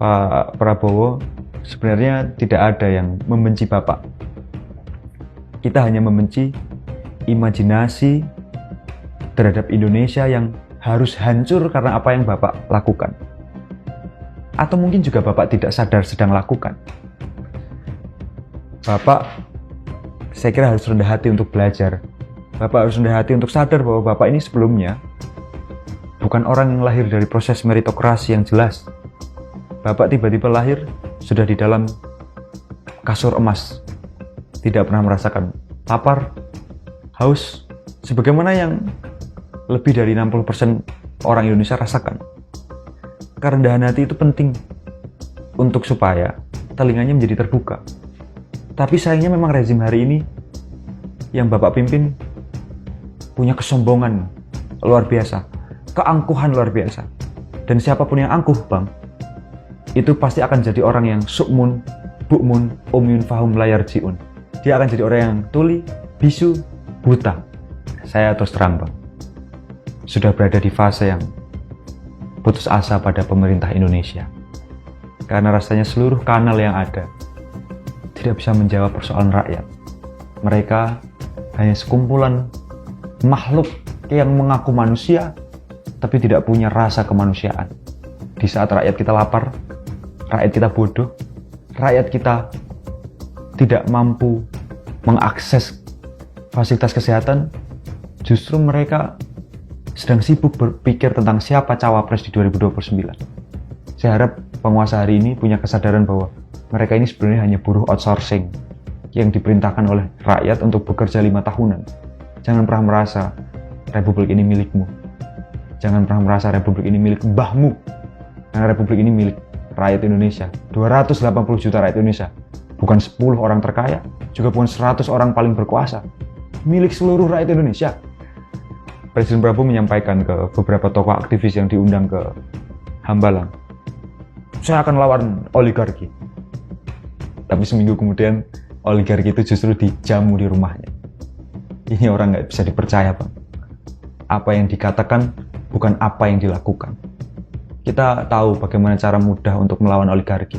Pak Prabowo, sebenarnya tidak ada yang membenci Bapak. Kita hanya membenci imajinasi terhadap Indonesia yang harus hancur karena apa yang Bapak lakukan. Atau mungkin juga Bapak tidak sadar sedang lakukan. Bapak, saya kira harus rendah hati untuk belajar. Bapak harus rendah hati untuk sadar bahwa Bapak ini sebelumnya bukan orang yang lahir dari proses meritokrasi yang jelas. Bapak tiba-tiba lahir sudah di dalam kasur emas. Tidak pernah merasakan lapar, haus, sebagaimana yang lebih dari 60% orang Indonesia rasakan. Kerendahan hati itu penting untuk supaya telinganya menjadi terbuka. Tapi sayangnya memang rezim hari ini yang Bapak pimpin punya kesombongan luar biasa, keangkuhan luar biasa. Dan siapapun yang angkuh, Bang, itu pasti akan jadi orang yang sukmun, bukmun, umyun fahum layar jiun. Dia akan jadi orang yang tuli, bisu, buta. Saya terus terang, Bang, sudah berada di fase yang putus asa pada pemerintah Indonesia. Karena rasanya seluruh kanal yang ada tidak bisa menjawab persoalan rakyat. Mereka hanya sekumpulan makhluk yang mengaku manusia, tapi tidak punya rasa kemanusiaan. Di saat rakyat kita lapar, rakyat kita bodoh, rakyat kita tidak mampu mengakses fasilitas kesehatan, justru mereka sedang sibuk berpikir tentang siapa cawapres di 2029. Saya harap penguasa hari ini punya kesadaran bahwa mereka ini sebenarnya hanya buruh outsourcing yang diperintahkan oleh rakyat untuk bekerja 5 tahunan. Jangan pernah merasa republik ini milikmu. Jangan pernah merasa republik ini milik mbahmu. Karena republik ini milik rakyat Indonesia. 280 juta rakyat Indonesia. Bukan 10 orang terkaya, juga bukan 100 orang paling berkuasa. Milik seluruh rakyat Indonesia. Presiden Prabowo menyampaikan ke beberapa tokoh aktivis yang diundang ke Hambalang, saya akan lawan oligarki. Tapi seminggu kemudian oligarki itu justru dijamu di rumahnya. Ini orang nggak bisa dipercaya, Bang. Apa yang dikatakan bukan apa yang dilakukan. Kita tahu bagaimana cara mudah untuk melawan oligarki.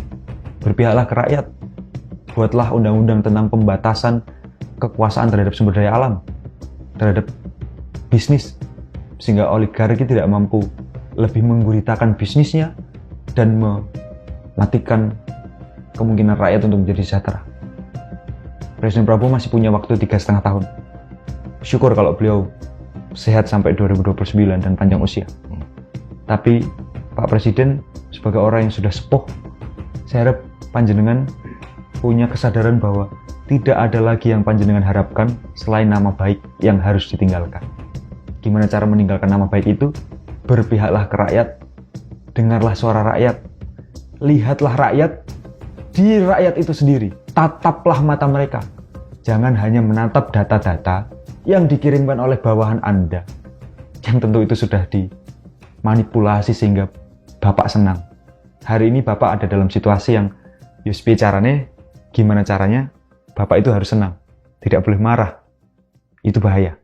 Berpihaklah ke rakyat. Buatlah undang-undang tentang pembatasan kekuasaan terhadap sumber daya alam, terhadap bisnis, sehingga oligarki tidak mampu lebih mengguritakan bisnisnya dan mematikan kemungkinan rakyat untuk menjadi sejahtera. Presiden Prabowo masih punya waktu 3,5 tahun. Syukur kalau beliau sehat sampai 2029 dan panjang usia. Tapi Pak Presiden sebagai orang yang sudah sepuh, saya harap panjenengan punya kesadaran bahwa tidak ada lagi yang panjenengan harapkan selain nama baik yang harus ditinggalkan. Gimana cara meninggalkan nama baik itu? Berpihaklah ke rakyat, dengarlah suara rakyat, lihatlah rakyat, di rakyat itu sendiri, tataplah mata mereka. Jangan hanya menatap data-data yang dikirimkan oleh bawahan Anda, yang tentu itu sudah dimanipulasi sehingga Bapak senang. Hari ini Bapak ada dalam situasi yang gimana caranya Bapak itu harus senang, tidak boleh marah. Itu bahaya.